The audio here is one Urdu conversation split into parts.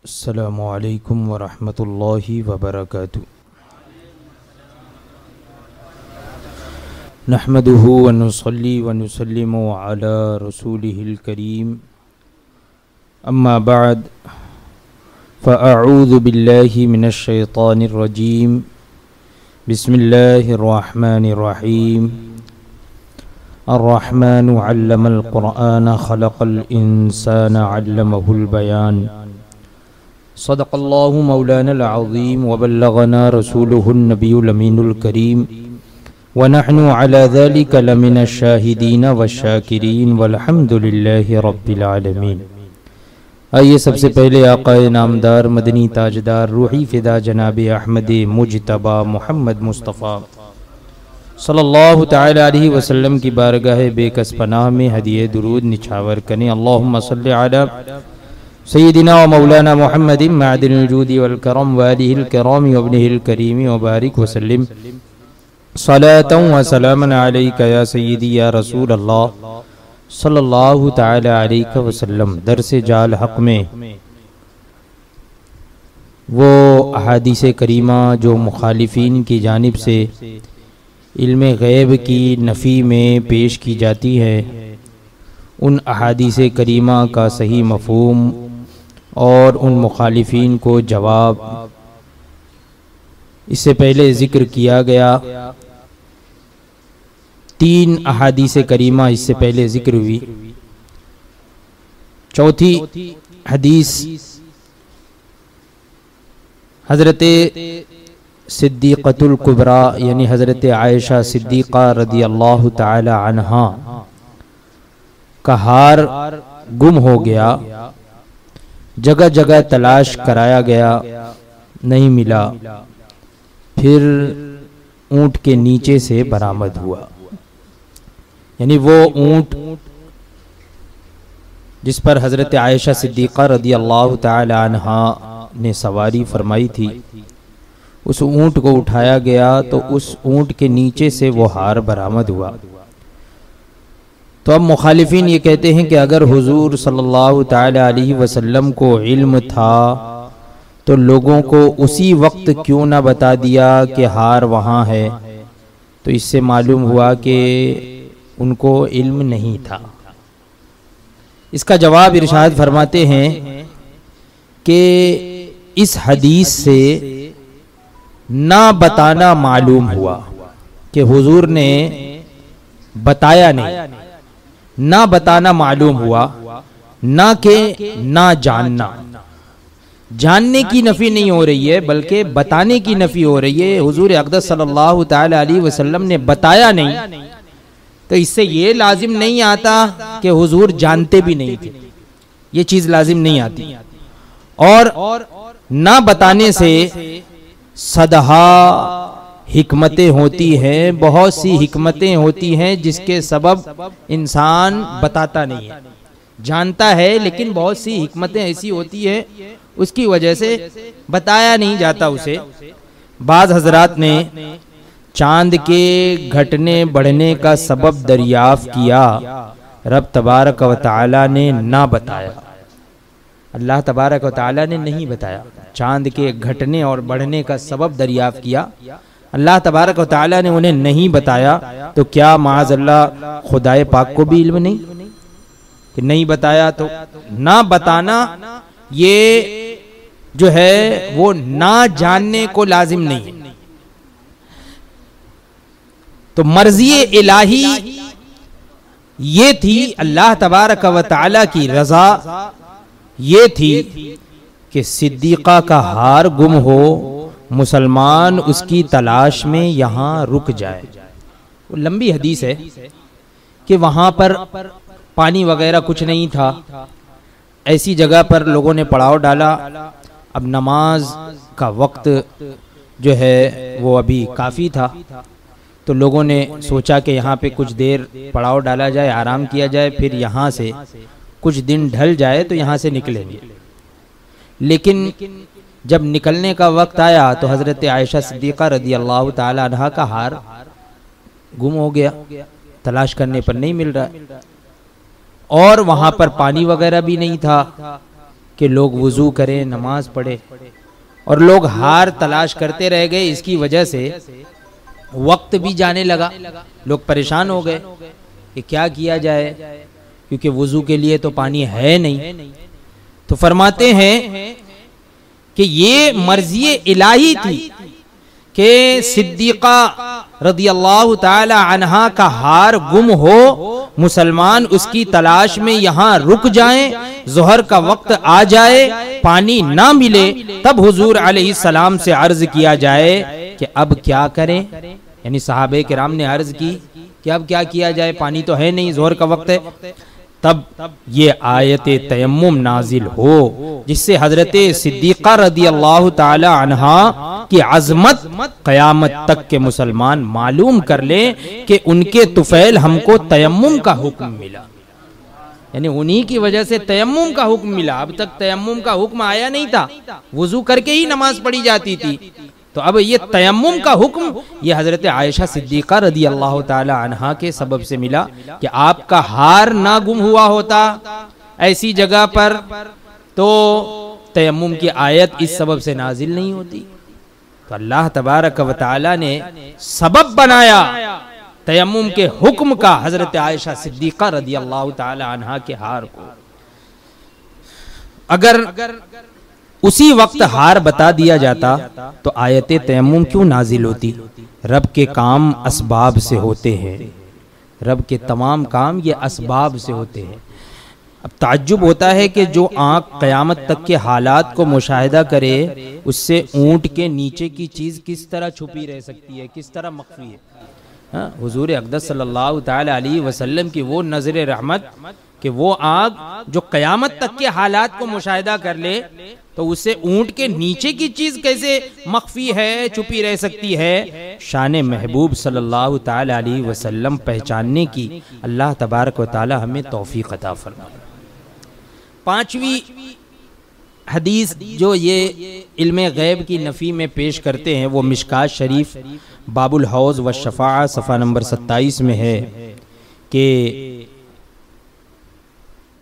السلام علیکم ورحمۃ اللہ وبرکاتہ۔ نحمده ونصلي ونسلم على رسوله الكريم، اما بعد فاعوذ باللہ من الشیطان الرجیم، بسم اللہ الرحمن الرحیم۔ الرحمن علم القرآن خلق الانسان علمه البیان، صدق اللہ مولانا العظیم وبلغنا رسوله النبی الامین الکریم، ونحن على ذلك لمن الشاہدین والشاکرین والحمد للہ رب العالمین۔ آئیے سب سے پہلے آقا نامدار مدنی تاجدار روحی فدا جناب احمد مجتبی محمد مصطفیٰ صلی اللہ تعالی علیہ وسلم کی بارگاہ بے کس پناہ میں ہدیہ درود نچھاور کریں۔ اللہم صلی علی سیدنا و مولانا محمد معدن الجود والکرم والہ الکرام وابنہ الکریم وبارک وسلم صلاة و سلاما علیکہ یا سیدی یا رسول اللہ صلی اللہ تعالی علیہ وسلم۔ درس جال حق میں وہ احادیث کریمہ جو مخالفین کی جانب سے علم غیب کی نفی میں پیش کی جاتی ہے، ان احادیث کریمہ کا صحیح مفہوم اور ان مخالفین کو جواب اس سے پہلے ذکر کیا گیا۔ تین احادیث کریمہ اس سے پہلے ذکر ہوئی۔ چوتھی حدیث حضرت صدیقۃ الکبریٰ یعنی حضرت عائشہ صدیقہ رضی اللہ تعالی عنہا کا ہار گم ہو گیا، جگہ جگہ تلاش کرایا گیا، نہیں ملا، پھر اونٹ کے نیچے سے برآمد ہوا۔ یعنی وہ اونٹ جس پر حضرت عائشہ صدیقہ رضی اللہ تعالی عنہا نے سواری فرمائی تھی، اس اونٹ کو اٹھایا گیا تو اس اونٹ کے نیچے سے وہ ہار برآمد ہوا۔ تو اب مخالفین یہ کہتے ہیں کہ اگر حضور صلی اللہ تعالی علیہ وسلم کو علم تھا تو لوگوں کو اسی وقت کیوں نہ بتا دیا کہ ہار وہاں ہے؟ تو اس سے معلوم ہوا کہ ان کو علم نہیں تھا۔ اس کا جواب ارشاد فرماتے ہیں کہ اس حدیث سے نہ بتانا معلوم ہوا کہ حضور نے بتایا نہیں، نہ بتانا معلوم ہوا، نہ کہ نہ جاننا۔ جاننے کی نفی نہیں ہو رہی ہے بلکہ بتانے کی نفی ہو رہی ہے۔ حضور اقدس صلی اللہ تعالی علیہ وسلم نے بتایا نہیں تو اس سے یہ لازم نہیں آتا کہ حضور جانتے بھی نہیں تھے، یہ چیز لازم نہیں آتی۔ اور نہ بتانے سے صدہا حکمتیں ہوتی ہیں، بہت سی حکمتیں ہوتی ہیں جس کے سبب انسان بتاتا نہیں ہے، جانتا ہے لیکن بہت سی حکمتیں ایسی ہوتی ہیں اس کی وجہ سے بتایا نہیں جاتا اسے۔ بعض حضرات نے چاند کے گھٹنے بڑھنے کا سبب دریافت کیا، رب تبارک و تعالی نے نہ بتایا، اللہ تبارک و تعالی نے نہیں بتایا۔ چاند کے گھٹنے اور بڑھنے کا سبب دریافت کیا، اللہ تبارک و تعالی نے انہیں نہیں بتایا، تو کیا معاذ اللہ خدائے پاک کو بھی علم نہیں کہ نہیں بتایا؟ تو نہ بتانا یہ جو ہے وہ نہ جاننے کو لازم نہیں ہے۔ تو مرضی الہی یہ تھی، اللہ تبارک و تعالی کی رضا یہ تھی کہ صدیقہ کا ہار گم ہو، مسلمان اس کی تلاش میں یہاں رک جائے۔ وہ لمبی حدیث ہے کہ وہاں پر پانی وغیرہ کچھ نہیں تھا، ایسی جگہ پر لوگوں نے پڑاؤ ڈالا۔ اب نماز کا وقت جو ہے وہ ابھی کافی تھا، تو لوگوں نے سوچا کہ یہاں پہ کچھ دیر پڑاؤ ڈالا جائے، آرام کیا جائے، پھر یہاں سے کچھ دن ڈھل جائے تو یہاں سے نکلیں گے۔ لیکن جب نکلنے کا وقت آیا تو حضرت عائشہ صدیقہ رضی اللہ تعالی عنہا کا ہار گم ہو گیا، تلاش کرنے پر نہیں مل رہا، اور وہاں پر پانی وغیرہ بھی نہیں تھا، کہ لوگ وضو کریں، نماز پڑھے، اور لوگ ہار تلاش کرتے رہ گئے. اس کی وجہ سے وقت بھی جانے لگا، لوگ پریشان ہو گئے کہ کیا کیا جائے، کیونکہ وضو کے لیے تو پانی ہے نہیں. تو فرماتے ہیں کہ یہ مرضی الہی تھی کہ صدیقہ رضی اللہ تعالی عنہا کا ہار گم ہو، مسلمان اس کی تلاش میں یہاں رک جائیں، ظہر کا وقت آ جائے، پانی نہ ملے، تب حضور علیہ السلام سے عرض کیا جائے کہ اب کیا کریں. یعنی صحابہ کرام نے عرض کی کہ اب کیا کیا جائے، پانی تو ہے نہیں، ظہر کا وقت ہے. تب یہ آیت تیمم نازل ہو، جس سے حضرت صدیقہ رضی اللہ تعالی عنہا کی عظمت قیامت تک کے مسلمان معلوم کر لیں کہ ان کے طفیل ہم کو تیمم کا حکم ملا. یعنی انہی کی وجہ سے تیمم کا حکم ملا. اب تک تیمم کا حکم آیا نہیں تھا، وضو کر کے ہی نماز پڑھی جاتی تھی. تو اب یہ تیمم کا حکم یہ حضرت عائشہ صدیقہ رضی اللہ تعالی عنہا کے سبب سے ملا کہ آپ کا ہار نہ گم ہوا ہوتا ایسی جگہ پر تو تیمم کی آیت اس سبب سے نازل نہیں ہوتی. تو اللہ تبارک و تعالی نے سبب بنایا تیمم کے حکم کا حضرت عائشہ صدیقہ رضی اللہ تعالی عنہا کے ہار کو. اگر اسی وقت ہار بتا دیا جاتا تو آیت تیمم کیوں نازل ہوتی؟ رب کے کام اسباب سے ہوتے ہیں، رب کے تمام کام یہ اسباب سے ہوتے ہیں. اب تعجب ہوتا ہے کہ جو آنکھ قیامت تک کے حالات کو مشاہدہ کرے، اس سے اونٹ کے نیچے کی چیز کس طرح چھپی رہ سکتی ہے، کس طرح مخفی ہے. حضور اقدس صلی اللہ تعالی علیہ وسلم کی وہ نظر رحمت کہ وہ آنکھ جو قیامت تک کے حالات کو مشاہدہ کر لے تو اس سے اونٹ کے نیچے کی چیز کیسے مخفی ہے، چھپی رہ سکتی ہے. شان محبوب صلی اللہ تعالی علیہ وسلم پہچاننے کی اللہ تبارک و تعالی ہمیں توفیق عطا فرمائے. پانچویں حدیث جو یہ علم غیب کی نفی میں پیش کرتے ہیں وہ مشکات شریف باب الحوض والشفاعہ صفحہ نمبر 27 میں ہے کہ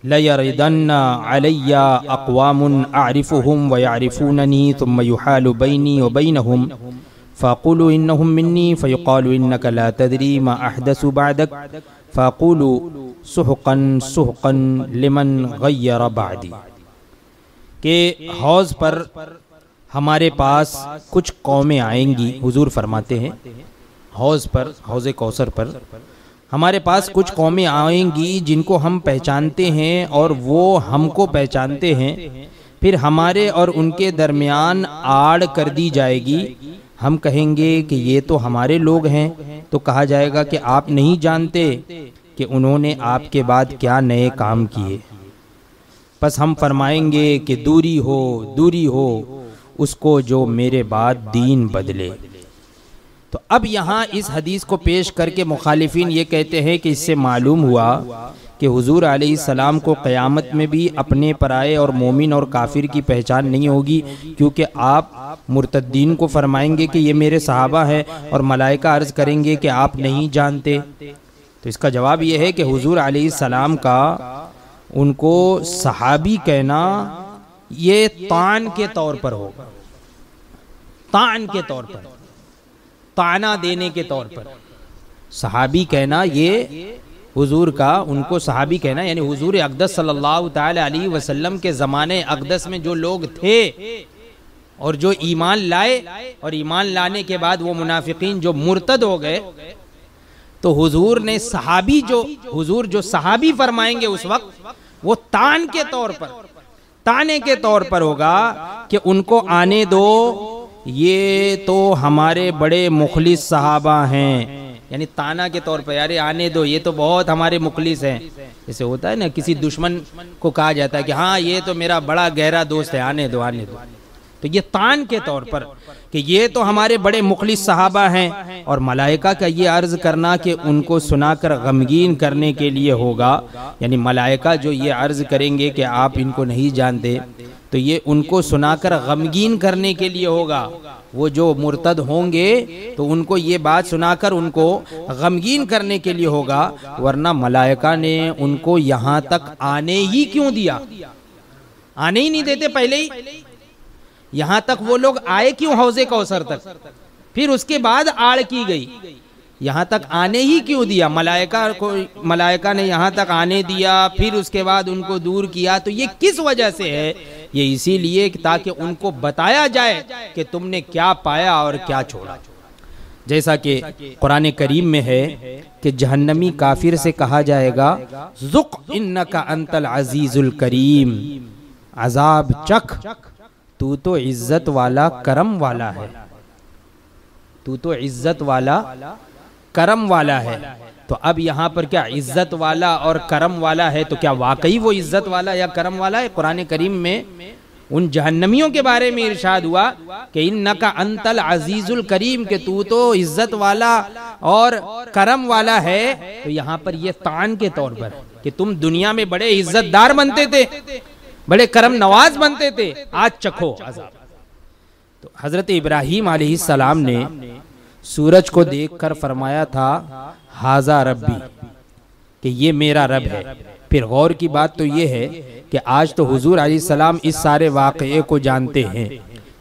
لَيَرِدَنَّ عَلَيَّ أَقْوَامٌ أَعْرِفُهُمْ وَيَعْرِفُونَنِي ثُمَّ يُحَالُ بَيْنِي وَبَيْنَهُمْ فَأَقُولُ إِنَّهُمْ مِنِّي فَيُقَالُ إِنَّكَ لَا تَدْرِي مَا أَحْدَثُ بَعْدَكَ فَأَقُولُ سُحْقًا سُحْقًا لِمَنْ غَيَّرَ بَعْدِي. کہ حوض پر ہمارے پاس کچھ قومیں آئیں گی، حضور فرماتے ہیں حوض پر، حوض کوثر پر ہمارے پاس کچھ قومیں آئیں گی جن کو ہم پہچانتے ہیں اور وہ ہم کو پہچانتے ہیں، پھر ہمارے اور ان کے درمیان آڑ کر دی جائے گی. ہم کہیں گے کہ یہ تو ہمارے لوگ ہیں، تو کہا جائے گا کہ آپ نہیں جانتے کہ انہوں نے آپ کے بعد کیا نئے کام کیے. پس ہم فرمائیں گے کہ دوری ہو دوری ہو اس کو جو میرے بعد دین بدلے. تو اب یہاں اس حدیث کو پیش کر کے مخالفین یہ کہتے ہیں کہ اس سے معلوم ہوا کہ حضور علیہ السلام کو قیامت میں بھی اپنے پرائے اور مومن اور کافر کی پہچان نہیں ہوگی، کیونکہ آپ مرتدین کو فرمائیں گے کہ یہ میرے صحابہ ہیں اور ملائکہ عرض کریں گے کہ آپ نہیں جانتے. تو اس کا جواب یہ ہے کہ حضور علیہ السلام کا ان کو صحابی کہنا یہ طعن کے طور پر ہوگا، طعن کے طور پر، طعنہ دینے کے طور پر. صحابی کہنا یہ حضور کا، ان کو صحابی کہنا یعنی حضور اقدس صلی اللہ تعالی علیہ وسلم کے زمانے اقدس میں جو لوگ تھے اور جو ایمان لائے اور ایمان لانے کے بعد وہ منافقین جو مرتد ہو گئے، تو حضور نے صحابی حضور جو صحابی فرمائیں گے اس وقت وہ طعن کے طور پر، طعنے کے طور پر ہوگا کہ ان کو آنے دو، یہ تو ہمارے بڑے مخلص صحابہ ہیں. یعنی طعنہ کے طور پر، یار آنے دو، یہ تو بہت ہمارے مخلص ہیں. جیسے ہوتا ہے نا کسی دشمن کو کہا جاتا ہے کہ ہاں یہ تو میرا بڑا گہرا دوست ہے، آنے دو آنے دو. تو یہ طعن کے طور پر کہ یہ تو ہمارے بڑے مخلص صحابہ ہیں. اور ملائکہ کا یہ عرض کرنا کہ ان کو سنا کر غمگین کرنے کے لیے ہوگا، یعنی ملائکہ جو یہ عرض کریں گے کہ آپ ان کو نہیں جانتے، تو یہ ان کو سنا کر غمگین کرنے کے لیے ہوگا. وہ جو مرتد ہوں گے تو ان کو یہ بات سنا کر ان کو غمگین کرنے کے لیے ہوگا، ورنہ ملائکہ نے ان کو یہاں تک آنے ہی کیوں دیا؟ آنے ہی نہیں دیتے پہلے ہی. یہاں تک وہ لوگ آئے کیوں حوض کوثر تک؟ پھر اس کے بعد آڑ کی گئی. یہاں تک آنے ہی کیوں دیا؟ ملائکہ نے یہاں تک آنے دیا، پھر اس کے بعد ان کو دور کیا. تو یہ کس وجہ سے ہے؟ یہ اسی لیے تاکہ ان کو بتایا جائے کہ تم نے کیا پایا اور کیا چھوڑا. جیسا کہ قرآن کریم میں ہے کہ جہنمی کافر سے کہا جائے گا ذق انک انت العزیز الکریم، عذاب چکھ، تو تو عزت والا کرم والا ہے، تو تو عزت والا کرم والا ہے. تو اب یہاں پر کیا عزت والا اور کرم والا ہے؟ تو کیا واقعی وہ عزت والا یا کرم والا ہے؟ قرآن کریم میں ان جہنمیوں کے بارے میں ارشاد ہوا کہ انکا انت العزیز الکریم، کہ تو تو عزت والا اور کرم والا ہے. تو یہاں پر یہ طعن کے طور پر کہ تم دنیا میں بڑے عزت دار بنتے تھے، بڑے کرم نواز بنتے تھے، آج چکھو عذاب. تو حضرت ابراہیم علیہ السلام نے سورج کو دیکھ کر فرمایا تھا ھذا ربی، کہ یہ میرا رب ہے. پھر غور کی بات تو یہ ہے کہ آج تو حضور علیہ السلام اس سارے واقعے کو جانتے ہیں.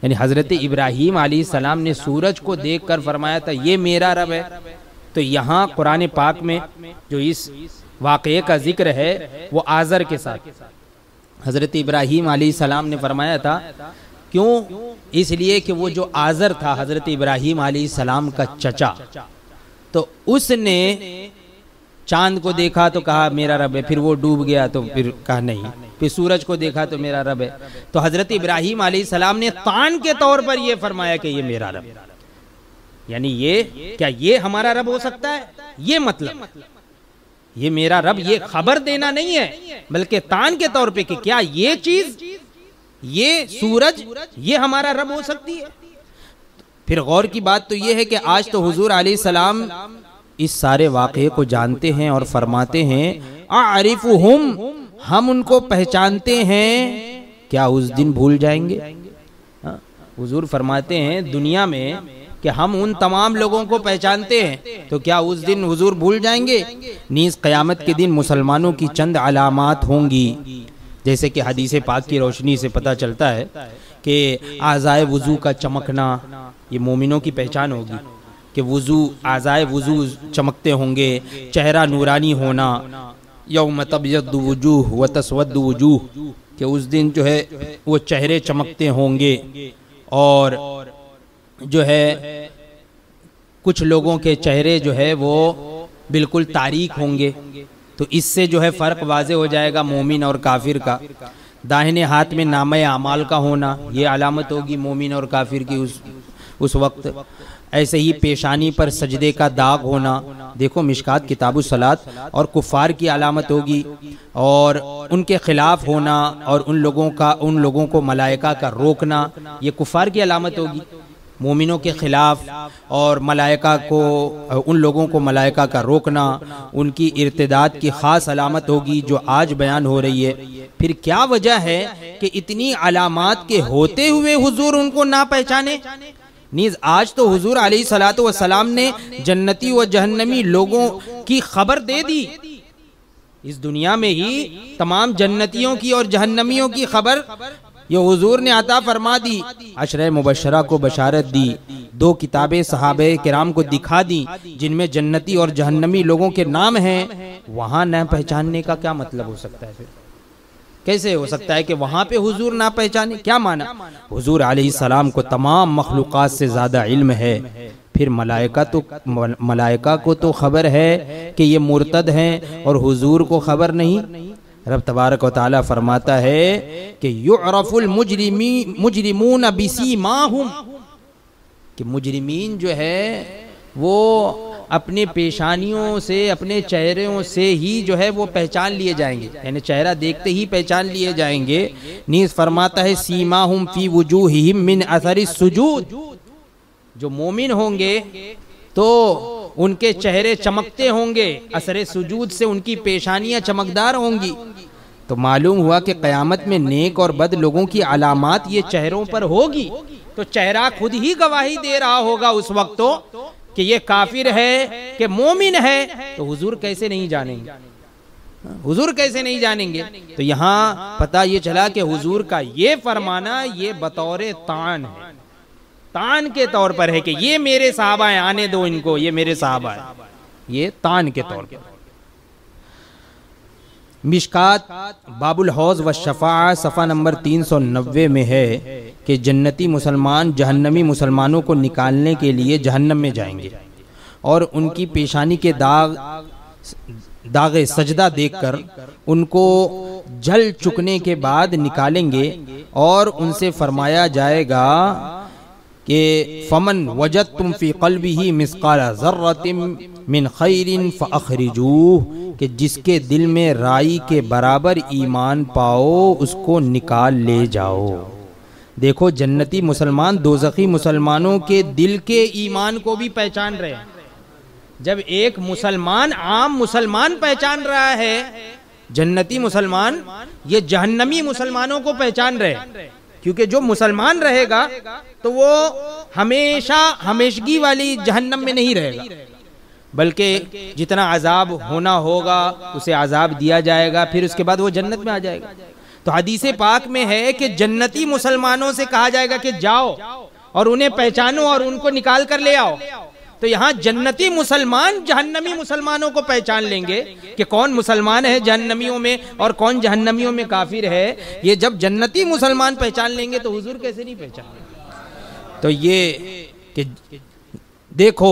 یعنی حضرت ابراہیم علیہ السلام نے سورج کو دیکھ کر فرمایا تھا یہ میرا رب ہے. تو یہاں قرآن پاک میں جو اس واقعے کا ذکر ہے وہ آزر کے ساتھ حضرت ابراہیم علیہ السلام نے فرمایا تھا. کیوں؟ اس لیے کہ وہ جو آزر تھا حضرت ابراہیم علیہ السلام کا چچا، تو اس نے چاند کو دیکھا تو کہا میرا رب ہے، پھر وہ ڈوب گیا تو پھر کہا نہیں، پھر سورج کو دیکھا تو میرا رب ہے. تو حضرت ابراہیم علیہ السلام نے طعن کے طور پر یہ فرمایا کہ یہ میرا رب. یعنی یہ ہمارا رب ہو سکتا ہے؟ یہ مطلب یہ میرا رب، یہ خبر دینا نہیں ہے، بلکہ طعن کے طور پہ کہ کیا یہ چیز، یہ سورج، یہ ہمارا رب ہو سکتی ہے. پھر غور کی بات تو یہ ہے کہ آج تو حضور علیہ السلام اس سارے واقعے کو جانتے ہیں اور فرماتے ہیں اعرفہم، ہم ان کو پہچانتے ہیں، کیا اس دن بھول جائیں گے؟ حضور فرماتے ہیں دنیا میں کہ ہم ان تمام لوگوں کو پہچانتے ہیں، تو کیا اس دن حضور بھول جائیں گے؟ نیز قیامت کے دن مسلمانوں کی چند علامات ہوں گی، جیسے کہ حدیث پاک کی روشنی سے پتہ چلتا ہے کہ اعضائے وضو کا چمکنا یہ مومنوں کی پہچان ہوگی، کہ اعضائے وضو چمکتے ہوں گے، چہرہ نورانی ہونا، یوم تبیض وجوہ و تسود وجوہ، کہ اس دن جو ہے وہ چہرے چمکتے ہوں گے، اور جو ہے کچھ لوگوں کے چہرے جو ہے وہ بالکل تاریک ہوں گے. تو اس سے جو ہے فرق واضح ہو جائے گا مومن اور کافر کا. داہنے ہاتھ میں نامہ اعمال کا ہونا یہ علامت ہوگی مومن اور کافر کی اس وقت. ایسے ہی پیشانی پر سجدے کا داغ ہونا، دیکھو مشکات کتاب الصلاۃ، اور کفار کی علامت ہوگی، اور ان کے خلاف ہونا، اور ان لوگوں کو ملائکہ کا روکنا یہ کفار کی علامت ہوگی. مومنوں کے خلاف اور ملائکہ کو، ان لوگوں کو ملائکہ کا روکنا ان کی ارتداد کی خاص علامت ہوگی جو آج بیان ہو رہی ہے. پھر کیا وجہ ہے کہ اتنی علامات کے ہوتے ہوئے حضور ان کو نہ پہچانے؟ نیز آج تو حضور علیہ الصلوۃ والسلام نے جنتی و جہنمی لوگوں کی خبر دے دی. اس دنیا میں ہی تمام جنتیوں کی اور جہنمیوں کی خبر یہ حضور نے عطا فرما دی. عشرہ مبشرہ کو بشارت دی، 2 کتابیں صحابہ کرام کو دکھا دی جن میں جنتی اور جہنمی لوگوں کے نام ہیں. وہاں نہ پہچاننے کا کیا مطلب ہو سکتا ہے؟ پھر کیسے ہو سکتا ہے کہ وہاں پہ حضور نہ پہچانے؟ کیا معنی؟ حضور علیہ السلام کو تمام مخلوقات سے زیادہ علم ہے. پھر ملائکہ کو تو خبر ہے کہ یہ مرتد ہیں اور حضور کو خبر نہیں. رب تبارک و تعالی فرماتا ہے کہ یعرف المجرمون بسیماہم، کہ مجرمین جو ہے وہ اپنے پیشانیوں سے، اپنے چہروں سے ہی جو ہے وہ پہچان لیے جائیں گے، یعنی چہرہ دیکھتے ہی پہچان لیے جائیں گے. نیز فرماتا ہے سیماہم فی وجوہہم من اثر السجود، جو مومن ہوں گے تو ان کے چہرے چمکتے ہوں گے، اثر سجود سے ان کی پیشانیاں چمکدار ہوں گی. تو معلوم ہوا کہ قیامت میں نیک اور بد لوگوں کی علامات یہ چہروں پر ہوگی. تو چہرہ خود ہی گواہی دے رہا ہوگا اس وقت تو کہ یہ کافر ہے کہ مومن ہے. تو حضور کیسے نہیں جانیں گے؟ حضور کیسے نہیں جانیں گے؟ تو یہاں پتہ یہ چلا کہ حضور کا یہ فرمانا یہ بطور طعن ہے، طعن کے طور پر ہے کہ یہ میرے صحابہ ہیں، آنے دو ان کو، یہ میرے صحابہ ہیں، یہ طعن کے طور پر۔ مشکات باب الحوض والشفاعہ صفحہ نمبر 390 میں ہے کہ جنتی مسلمان جہنمی مسلمانوں کو نکالنے کے لیے جہنم میں جائیں گے اور ان کی پیشانی کے داغ سجدہ دیکھ کر ان کو جل چکنے کے بعد نکالیں گے اور ان سے فرمایا جائے گا کہ فمن وجدتم فی قلبہ مثقال ذرۃ من خیر فاخرجوہ، کہ جس کے دل میں رائی کے برابر ایمان پاؤ اس کو نکال لے جاؤ۔ دیکھو جنتی مسلمان دوزخی مسلمانوں کے دل کے ایمان کو بھی پہچان رہے ہیں۔ جب ایک مسلمان عام مسلمان پہچان رہا ہے جنتی مسلمان، یہ جہنمی مسلمانوں کو پہچان رہے ہیں، کیونکہ جو مسلمان رہے گا تو وہ ہمیشہ ہمیشگی والی جہنم میں نہیں رہے گا، بلکہ جتنا عذاب ہونا ہوگا اسے عذاب دیا جائے گا، پھر اس کے بعد وہ جنت میں آ جائے گا۔ تو حدیث پاک میں ہے کہ جنتی مسلمانوں سے کہا جائے گا کہ جاؤ اور انہیں پہچانو اور ان کو نکال کر لے آؤ۔ تو یہاں جنتی مسلمان جہنمی مسلمانوں کو پہچان لیں گے کہ کون مسلمان ہے جہنمیوں میں اور کون جہنمیوں میں کافر ہے۔ یہ جب جنتی مسلمان پہچان لیں گے تو حضور کیسے نہیں پہچان لیں گے؟ تو یہ کہ دیکھو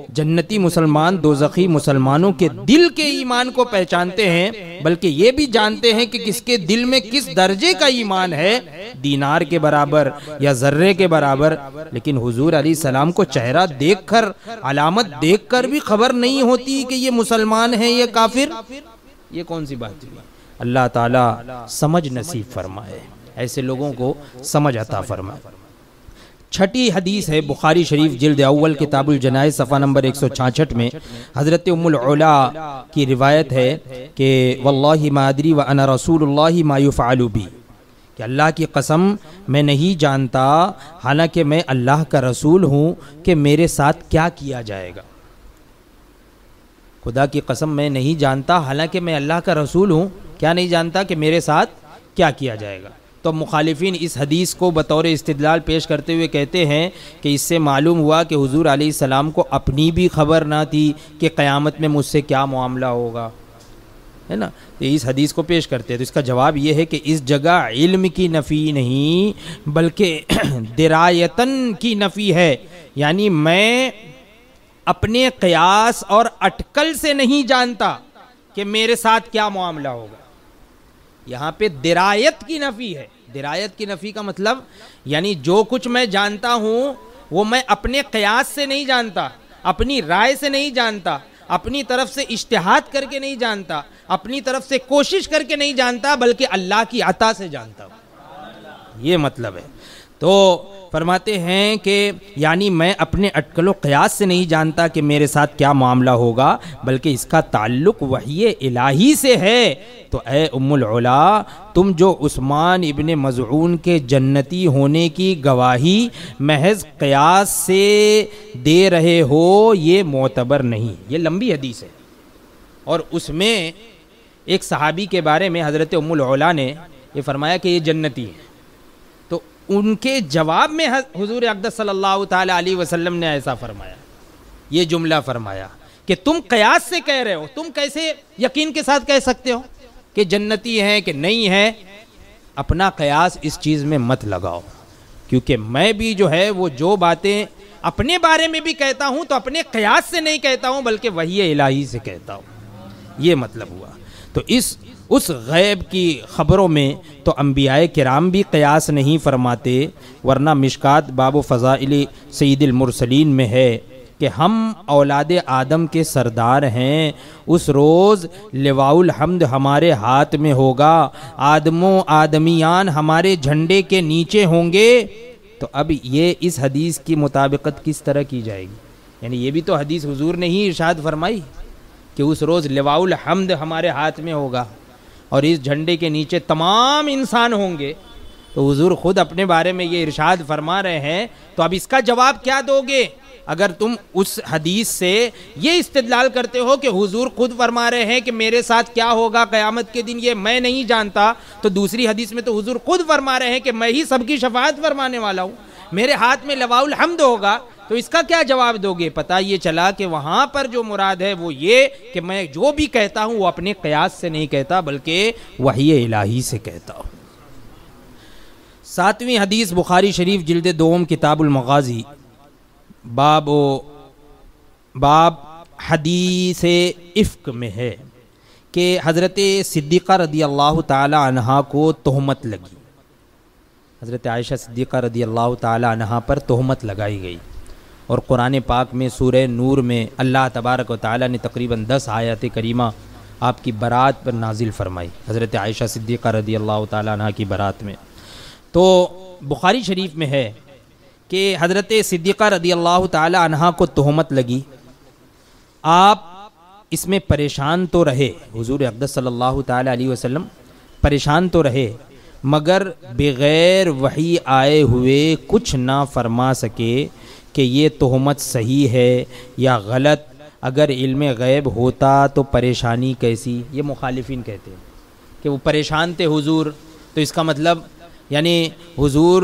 جنتی مسلمان دوزخی مسلمانوں کے دل کے ایمان کو پہچانتے ہیں، بلکہ یہ بھی جانتے ہیں کہ کس کے دل میں کس درجے کا ایمان ہے، دینار کے برابر یا ذرے کے برابر۔ لیکن حضور علیہ السلام کو چہرہ دیکھ کر، علامت دیکھ کر بھی خبر نہیں ہوتی کہ یہ مسلمان ہے یہ کافر۔ یہ کون سی بات ہے؟ اللہ تعالی سمجھ نصیب فرمائے، ایسے لوگوں کو سمجھ عطا فرمائے۔ چھٹی حدیث ہے بخاری شریف جلد اول کتاب الجنائز صفحہ نمبر 166 میں حضرت ام العلا کی روایت ہے کہ واللہ ما ادری وانا رسول اللہ ما یفعل بی، کہ اللہ کی قسم میں نہیں جانتا حالانکہ میں اللہ کا رسول ہوں کہ میرے ساتھ کیا کیا جائے گا۔ خدا کی قسم میں نہیں جانتا حالانکہ میں اللہ کا رسول ہوں، کیا نہیں جانتا کہ میرے ساتھ کیا کیا جائے گا۔ تو مخالفین اس حدیث کو بطور استدلال پیش کرتے ہوئے کہتے ہیں کہ اس سے معلوم ہوا کہ حضور علیہ السلام کو اپنی بھی خبر نہ تھی کہ قیامت میں مجھ سے کیا معاملہ ہوگا، ہے نا۔ اس حدیث کو پیش کرتے ہیں تو اس کا جواب یہ ہے کہ اس جگہ علم کی نفی نہیں بلکہ درایتن کی نفی ہے، یعنی میں اپنے قیاس اور اٹکل سے نہیں جانتا کہ میرے ساتھ کیا معاملہ ہوگا۔ یہاں پہ درایت کی نفی ہے۔ درایت کی نفی کا مطلب یعنی جو کچھ میں جانتا ہوں وہ میں اپنے قیاس سے نہیں جانتا، اپنی رائے سے نہیں جانتا، اپنی طرف سے اجتہاد کر کے نہیں جانتا، اپنی طرف سے کوشش کر کے نہیں جانتا، بلکہ اللہ کی عطا سے جانتا ہوں۔ یہ مطلب ہے۔ تو فرماتے ہیں کہ یعنی میں اپنے اٹکل و قیاس سے نہیں جانتا کہ میرے ساتھ کیا معاملہ ہوگا، بلکہ اس کا تعلق وحی الہی سے ہے۔ تو اے ام العلا، تم جو عثمان ابن مظعون کے جنتی ہونے کی گواہی محض قیاس سے دے رہے ہو یہ معتبر نہیں۔ یہ لمبی حدیث ہے اور اس میں ایک صحابی کے بارے میں حضرت ام العلا نے یہ فرمایا کہ یہ جنتی ہے۔ تو ان کے جواب میں حضور اقدس صلی اللہ تعالی علیہ وسلم نے ایسا فرمایا، یہ جملہ فرمایا کہ تم قیاس سے کہہ رہے ہو، تم کیسے یقین کے ساتھ کہہ سکتے ہو کہ جنتی ہے کہ نہیں ہے؟ اپنا قیاس اس چیز میں مت لگاؤ، کیونکہ میں بھی جو ہے وہ جو باتیں اپنے بارے میں بھی کہتا ہوں تو اپنے قیاس سے نہیں کہتا ہوں بلکہ وحی الہی سے کہتا ہوں۔ یہ مطلب ہوا۔ تو اس غیب کی خبروں میں تو انبیاء کرام بھی قیاس نہیں فرماتے، ورنہ مشکات باب فضائل سید المرسلین میں ہے کہ ہم اولاد آدم کے سردار ہیں، اس روز لواء الحمد ہمارے ہاتھ میں ہوگا، آدم و آدمیان ہمارے جھنڈے کے نیچے ہوں گے۔ تو اب یہ اس حدیث کی مطابقت کس طرح کی جائے گی؟ یعنی یہ بھی تو حدیث حضور نے ہی ارشاد فرمائی کہ اس روز لواء الحمد ہمارے ہاتھ میں ہوگا اور اس جھنڈے کے نیچے تمام انسان ہوں گے۔ تو حضور خود اپنے بارے میں یہ ارشاد فرما رہے ہیں، تو اب اس کا جواب کیا دو گے؟ اگر تم اس حدیث سے یہ استدلال کرتے ہو کہ حضور خود فرما رہے ہیں کہ میرے ساتھ کیا ہوگا قیامت کے دن یہ میں نہیں جانتا، تو دوسری حدیث میں تو حضور خود فرما رہے ہیں کہ میں ہی سب کی شفاعت فرمانے والا ہوں، میرے ہاتھ میں لواء الحمد ہوگا، تو اس کا کیا جواب دو گے؟ پتہ یہ چلا کہ وہاں پر جو مراد ہے وہ یہ کہ میں جو بھی کہتا ہوں وہ اپنے قیاس سے نہیں کہتا بلکہ وحی الہی سے کہتا ہوں۔ 7ویں حدیث بخاری شریف جلد 2 کتاب المغازی، باب حدیث افک میں ہے کہ حضرت صدیقہ رضی اللہ تعالی عنہا کو تہمت لگی، حضرت عائشہ صدیقہ رضی اللہ تعالی عنہا پر تہمت لگائی گئی، اور قرآن پاک میں سورہ نور میں اللہ تبارک و تعالی نے تقریباً 10 آیات کریمہ آپ کی برات پر نازل فرمائی، حضرت عائشہ صدیقہ رضی اللہ تعالی عنہا کی برات میں۔ تو بخاری شریف میں ہے کہ حضرت صدیقہ رضی اللہ تعالی عنہا کو تہمت لگی، آپ اس میں پریشان تو رہے، حضور اقدس صلی اللہ تعالی علیہ وسلم پریشان تو رہے، مگر بغیر وحی آئے ہوئے کچھ نہ فرما سکے کہ یہ تہمت صحیح ہے یا غلط، اگر علم غیب ہوتا تو پریشانی کیسی؟ یہ مخالفین کہتے ہیں کہ وہ پریشان تھے حضور، تو اس کا مطلب یعنی حضور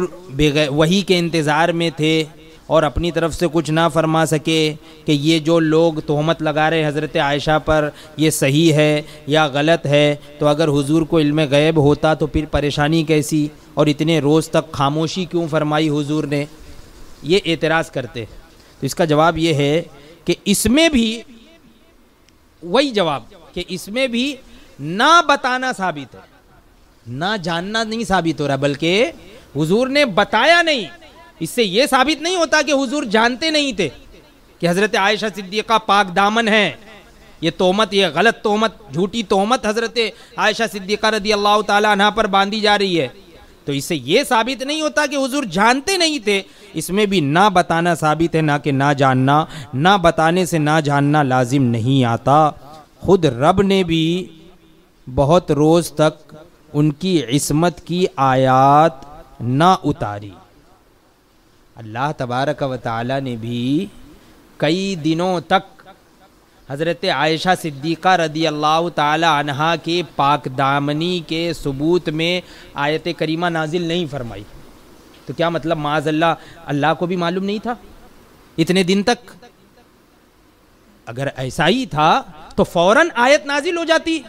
وحی کے انتظار میں تھے اور اپنی طرف سے کچھ نہ فرما سکے کہ یہ جو لوگ تہمت لگا رہے حضرت عائشہ پر یہ صحیح ہے یا غلط ہے، تو اگر حضور کو علم غیب ہوتا تو پھر پریشانی کیسی، اور اتنے روز تک خاموشی کیوں فرمائی حضور نے؟ یہ اعتراض کرتے۔ تو اس کا جواب یہ ہے کہ اس میں بھی وہی جواب کہ اس میں بھی نہ بتانا ثابت ہے، نہ جاننا نہیں ثابت ہو رہا، بلکہ حضور نے بتایا نہیں، اس سے یہ ثابت نہیں ہوتا کہ حضور جانتے نہیں تھے کہ حضرت عائشہ صدیقہ پاک دامن ہے، یہ تہمت، یہ غلط تہمت، جھوٹی تہمت حضرت عائشہ صدیقہ رضی اللہ تعالی عنہا پر باندھی جا رہی ہے، تو اس سے یہ ثابت نہیں ہوتا کہ حضور جانتے نہیں تھے، اس میں بھی نہ بتانا ثابت ہے، نہ کہ نہ جاننا، نہ بتانے سے نہ جاننا لازم نہیں آتا۔ خود رب نے بھی بہت روز تک ان کی عصمت کی آیات نہ اتاری، اللہ تبارک و تعالی نے بھی کئی دنوں تک حضرت عائشہ صدیقہ رضی اللہ تعالی عنہا کے پاک دامنی کے ثبوت میں آیت کریمہ نازل نہیں فرمائی۔ تو کیا مطلب معاذ اللہ کو بھی معلوم نہیں تھا اتنے دن تک؟ اگر ایسا ہی تھا تو فوراً آیت نازل ہو جاتی،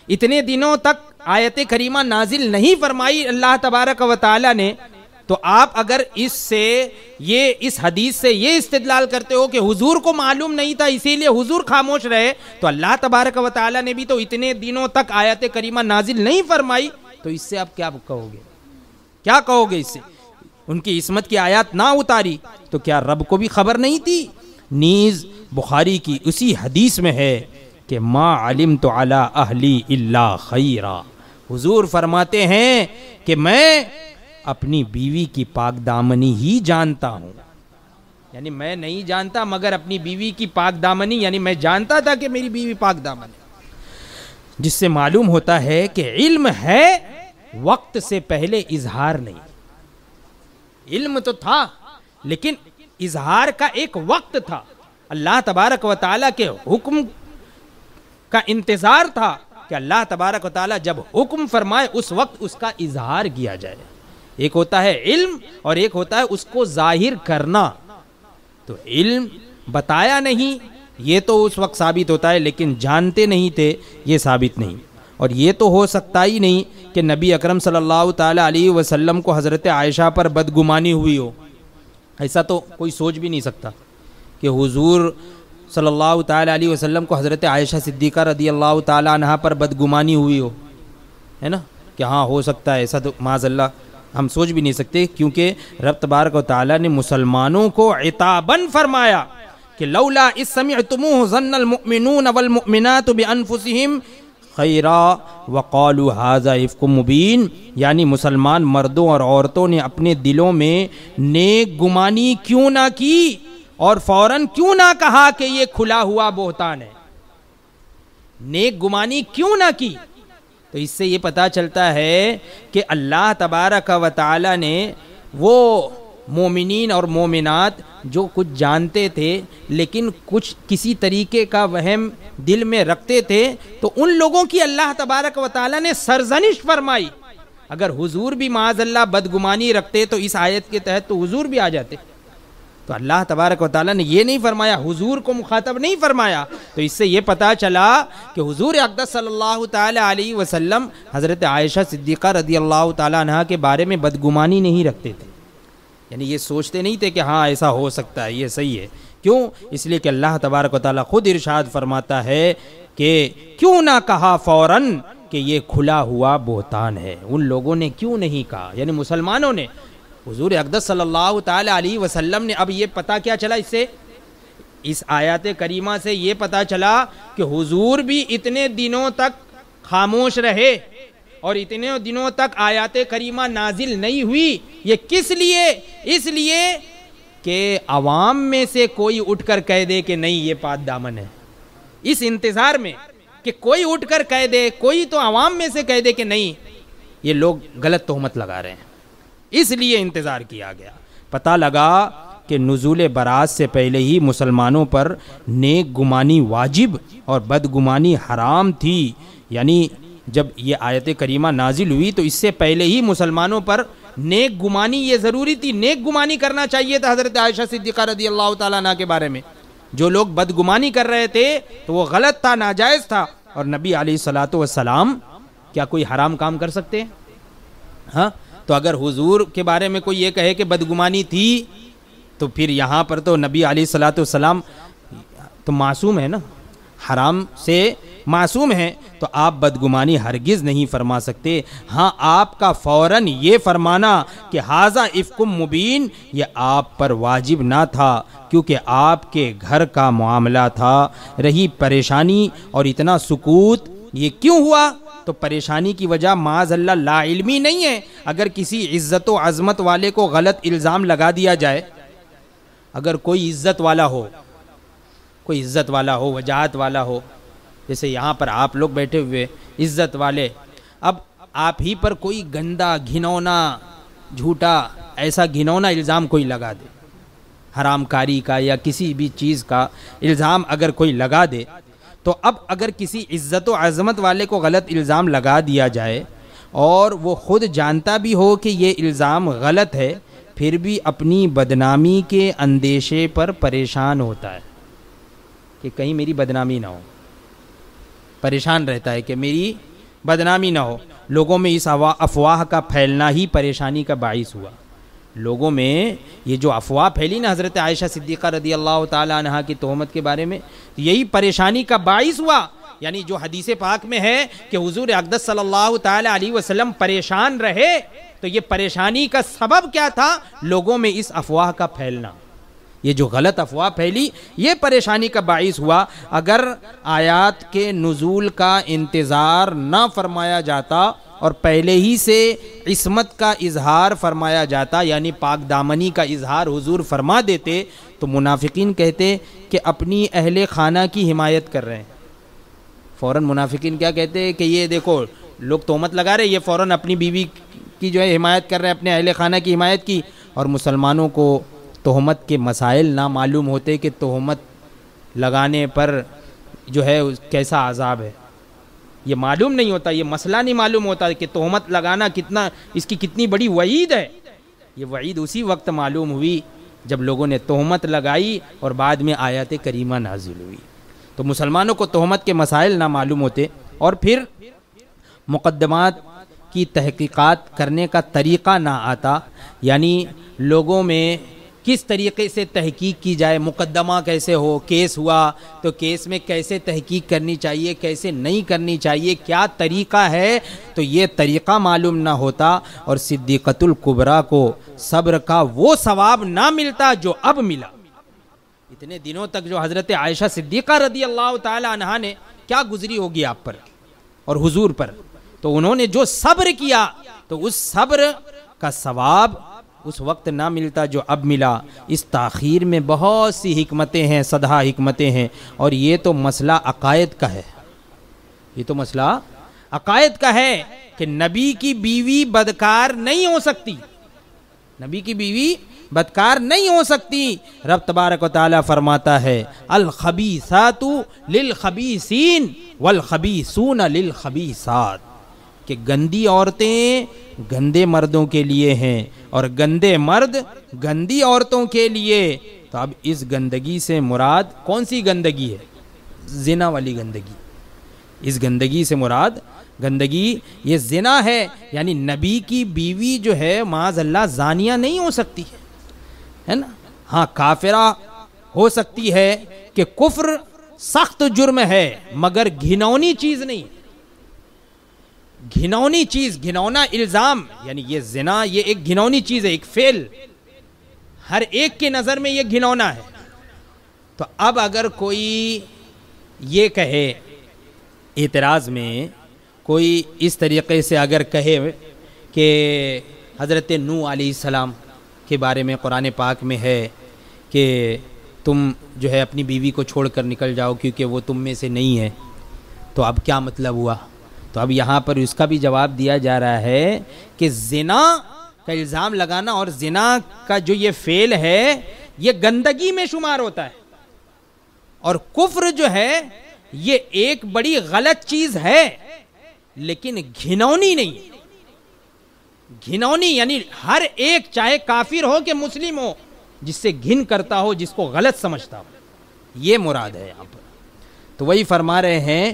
اتنے دنوں تک آیت کریمہ نازل نہیں فرمائی اللہ تبارک و تعالی نے، تو آپ اگر اس حدیث سے یہ استدلال کرتے ہو کہ حضور کو معلوم نہیں تھا اسی لیے حضور خاموش رہے، تو اللہ تبارک و تعالی نے بھی تو اتنے دنوں تک آیت کریمہ نازل نہیں فرمائی، تو اس سے آپ کیا کہو گے؟ کیا کہو گے اس سے؟ ان کی عصمت کی آیات نہ اتاری تو کیا رب کو بھی خبر نہیں تھی؟ نیز بخاری کی اسی حدیث میں ہے کہ ما علمت علی اہلی الا خیرا، حضور فرماتے ہیں کہ میں اپنی بیوی کی پاک دامنی ہی جانتا ہوں، یعنی میں نہیں جانتا مگر اپنی بیوی کی پاک دامنی، یعنی میں جانتا تھا کہ میری بیوی پاک دامن ہے، جس سے معلوم ہوتا ہے کہ علم ہے، وقت سے پہلے اظہار نہیں۔ علم تو تھا لیکن اظہار کا ایک وقت تھا، اللہ تبارک و تعالیٰ کے حکم کا انتظار تھا کہ اللہ تبارک و تعالیٰ جب حکم فرمائے اس وقت اس کا اظہار کیا جائے۔ ایک ہوتا ہے علم اور ایک ہوتا ہے اس کو ظاہر کرنا، تو علم بتایا نہیں یہ تو اس وقت ثابت ہوتا ہے، لیکن جانتے نہیں تھے یہ ثابت نہیں، اور یہ تو ہو سکتا ہی نہیں کہ نبی اکرم صلی اللہ تعالی علیہ وسلم کو حضرت عائشہ پر بدگمانی ہوئی ہو، ایسا تو کوئی سوچ بھی نہیں سکتا کہ حضور صلی اللہ تعالی علیہ وسلم کو حضرت عائشہ صدیقہ رضی اللہ تعالی عنہا پر بدگمانی ہوئی ہو، ہے نا، کہ ہاں ہو سکتا ہے، ایسا تو معاذ اللہ ہم سوچ بھی نہیں سکتے، کیونکہ رب تبارک و تعالی نے مسلمانوں کو عتاباً فرمایا کہ لولا اذ سمعتموہ ظن المؤمنون والمؤمنات بانفسہم خیرا وقالوا ھذا افک مبین، یعنی مسلمان مردوں اور عورتوں نے اپنے دلوں میں نیک گمانی کیوں نہ کی اور فوراً کیوں نہ کہا کہ یہ کھلا ہوا بہتان ہے، نیک گمانی کیوں نہ کی، تو اس سے یہ پتہ چلتا ہے کہ اللہ تبارک و تعالی نے وہ مومنین اور مومنات جو کچھ جانتے تھے لیکن کچھ کسی طریقے کا وہم دل میں رکھتے تھے، تو ان لوگوں کی اللہ تبارک و تعالی نے سرزنش فرمائی۔ اگر حضور بھی معاذ اللہ بدگمانی رکھتے تو اس آیت کے تحت تو حضور بھی آ جاتے، تو اللہ تبارک و تعالیٰ نے یہ نہیں فرمایا، حضور کو مخاطب نہیں فرمایا۔ تو اس سے یہ پتہ چلا کہ حضور اقدس صلی اللہ تعالی علیہ وسلم حضرت عائشہ صدیقہ رضی اللہ تعالی عنہ کے بارے میں بدگمانی نہیں رکھتے تھے، یعنی یہ سوچتے نہیں تھے کہ ہاں ایسا ہو سکتا ہے، یہ صحیح ہے۔ کیوں؟ اس لیے کہ اللہ تبارک و تعالیٰ خود ارشاد فرماتا ہے کہ کیوں نہ کہا فوراً کہ یہ کھلا ہوا بہتان ہے۔ ان لوگوں نے کیوں نہیں کہا، یعنی مسلمانوں نے۔ حضور اقدس صلی اللہ تعالی علیہ وسلم نے، اب یہ پتہ کیا چلا اس سے، اس آیات کریمہ سے یہ پتہ چلا کہ حضور بھی اتنے دنوں تک خاموش رہے اور اتنے دنوں تک آیات کریمہ نازل نہیں ہوئی۔ یہ کس لیے؟ اس لیے کہ عوام میں سے کوئی اٹھ کر کہہ دے کہ نہیں یہ پاک دامن ہے، اس انتظار میں کہ کوئی اٹھ کر کہہ دے، کوئی تو عوام میں سے کہہ دے کہ نہیں یہ لوگ غلط تہمت لگا رہے ہیں، اس لیے انتظار کیا گیا۔ پتہ لگا کہ نزول برات سے پہلے ہی مسلمانوں پر نیک گمانی واجب اور بدگمانی حرام تھی، یعنی جب یہ آیت کریمہ نازل ہوئی تو اس سے پہلے ہی مسلمانوں پر نیک گمانی یہ ضروری تھی، نیک گمانی کرنا چاہیے تھا حضرت عائشہ صدیقہ رضی اللہ تعالیٰ عنہ کے بارے میں۔ جو لوگ بدگمانی کر رہے تھے تو وہ غلط تھا، ناجائز تھا، اور نبی علیہ الصلوۃ والسلام کیا کوئی حرام کام کر سکتے ہیں؟ ہاں، تو اگر حضور کے بارے میں کوئی یہ کہے کہ بدگمانی تھی تو پھر یہاں پر تو نبی علیہ الصلوۃ والسلام تو معصوم ہے نا، حرام سے معصوم ہیں، تو آپ بدگمانی ہرگز نہیں فرما سکتے۔ ہاں، آپ کا فوراً یہ فرمانا کہ ھذا افک مبین یہ آپ پر واجب نہ تھا، کیونکہ آپ کے گھر کا معاملہ تھا۔ رہی پریشانی اور اتنا سکوت، یہ کیوں ہوا؟ تو پریشانی کی وجہ معاذ اللہ لا علمی نہیں ہے۔ اگر کسی عزت و عظمت والے کو غلط الزام لگا دیا جائے، اگر کوئی عزت والا ہو، کوئی عزت والا ہو، وجاہت والا ہو، جیسے یہاں پر آپ لوگ بیٹھے ہوئے عزت والے، اب آپ ہی پر کوئی گندا گھنونا جھوٹا ایسا گھنونا الزام کوئی لگا دے، حرام کاری کا یا کسی بھی چیز کا الزام اگر کوئی لگا دے، تو اب اگر کسی عزت و عظمت والے کو غلط الزام لگا دیا جائے اور وہ خود جانتا بھی ہو کہ یہ الزام غلط ہے، پھر بھی اپنی بدنامی کے اندیشے پر پریشان ہوتا ہے کہ کہیں میری بدنامی نہ ہو، پریشان رہتا ہے کہ میری بدنامی نہ ہو۔ لوگوں میں اس افواہ کا پھیلنا ہی پریشانی کا باعث ہوا۔ لوگوں میں یہ جو افواہ پھیلی نا حضرت عائشہ صدیقہ رضی اللہ تعالی عنہ کی تہمت کے بارے میں، یہی پریشانی کا باعث ہوا۔ یعنی جو حدیث پاک میں ہے کہ حضور اقدس صلی اللہ تعالی علیہ وسلم پریشان رہے، تو یہ پریشانی کا سبب کیا تھا؟ لوگوں میں اس افواہ کا پھیلنا، یہ جو غلط افواہ پھیلی یہ پریشانی کا باعث ہوا۔ اگر آیات کے نزول کا انتظار نہ فرمایا جاتا اور پہلے ہی سے عصمت کا اظہار فرمایا جاتا، یعنی پاک دامنی کا اظہار حضور فرما دیتے، تو منافقین کہتے کہ اپنی اہل خانہ کی حمایت کر رہے ہیں۔ فوراً منافقین کیا کہتے ہیں کہ یہ دیکھو لوگ تہمت لگا رہے، یہ فوراً اپنی بیوی کی جو ہے حمایت کر رہے ہیں، اپنے اہل خانہ کی حمایت کی، اور مسلمانوں کو تہمت کے مسائل نہ معلوم ہوتے کہ تہمت لگانے پر جو ہے کیسا عذاب ہے، یہ معلوم نہیں ہوتا، یہ مسئلہ نہیں معلوم ہوتا کہ تہمت لگانا کتنا، اس کی کتنی بڑی وعید ہے۔ یہ وعید اسی وقت معلوم ہوئی جب لوگوں نے تہمت لگائی اور بعد میں آیات کریمہ نازل ہوئی۔ تو مسلمانوں کو تہمت کے مسائل نہ معلوم ہوتے، اور پھر مقدمات کی تحقیقات کرنے کا طریقہ نہ آتا، یعنی لوگوں میں کس طریقے سے تحقیق کی جائے، مقدمہ کیسے ہو، کیس ہوا تو کیس میں کیسے تحقیق کرنی چاہیے، کیسے نہیں کرنی چاہیے، کیا طریقہ ہے، تو یہ طریقہ معلوم نہ ہوتا، اور صدیقۃ الکبریٰ کو صبر کا وہ ثواب نہ ملتا جو اب ملا۔ اتنے دنوں تک جو حضرت عائشہ صدیقہ رضی اللہ تعالی عنہا نے کیا گزری ہوگی آپ پر اور حضور پر، تو انہوں نے جو صبر کیا تو اس صبر کا ثواب اس وقت نہ ملتا جو اب ملا۔ اس تاخیر میں بہت سی حکمتیں ہیں، صدہا حکمتیں ہیں، اور یہ تو مسئلہ عقائد کا ہے، یہ تو مسئلہ عقائد کا ہے کہ نبی کی بیوی بدکار نہیں ہو سکتی، نبی کی بیوی بدکار نہیں ہو سکتی۔ رب تبارک و تعالیٰ فرماتا ہے الخبیثات للخبیثین والخبیثون للخبیثات، کہ گندی عورتیں گندے مردوں کے لیے ہیں اور گندے مرد گندی عورتوں کے لیے۔ تو اب اس گندگی سے مراد کون سی گندگی ہے؟ زنا والی گندگی۔ اس گندگی سے مراد گندگی یہ زنا ہے، یعنی نبی کی بیوی جو ہے معاذ اللہ زانیہ نہیں ہو سکتی ہے نا۔ ہاں کافرہ ہو سکتی ہے کہ کفر سخت جرم ہے مگر گھنونی چیز نہیں، گھنونی چیز، گھنونا الزام، یعنی یہ زنا یہ ایک گھنونی چیز ہے، ایک فعل ہر ایک کے نظر میں یہ گھنونا ہے۔ تو اب اگر کوئی یہ کہے اعتراض میں، کوئی اس طریقے سے اگر کہے کہ حضرت نوح علیہ السلام کے بارے میں قرآن پاک میں ہے کہ تم جو ہے اپنی بیوی کو چھوڑ کر نکل جاؤ کیونکہ وہ تم میں سے نہیں ہے، تو اب کیا مطلب ہوا؟ تو اب یہاں پر اس کا بھی جواب دیا جا رہا ہے کہ زنا کا الزام لگانا اور زنا کا جو یہ فعل ہے یہ گندگی میں شمار ہوتا ہے، اور کفر جو ہے یہ ایک بڑی غلط چیز ہے لیکن گھنونی نہیں۔ گھنونی یعنی ہر ایک چاہے کافر ہو کہ مسلم ہو جس سے گھن کرتا ہو، جس کو غلط سمجھتا ہو، یہ مراد ہے یہاں پر۔ تو وہی فرما رہے ہیں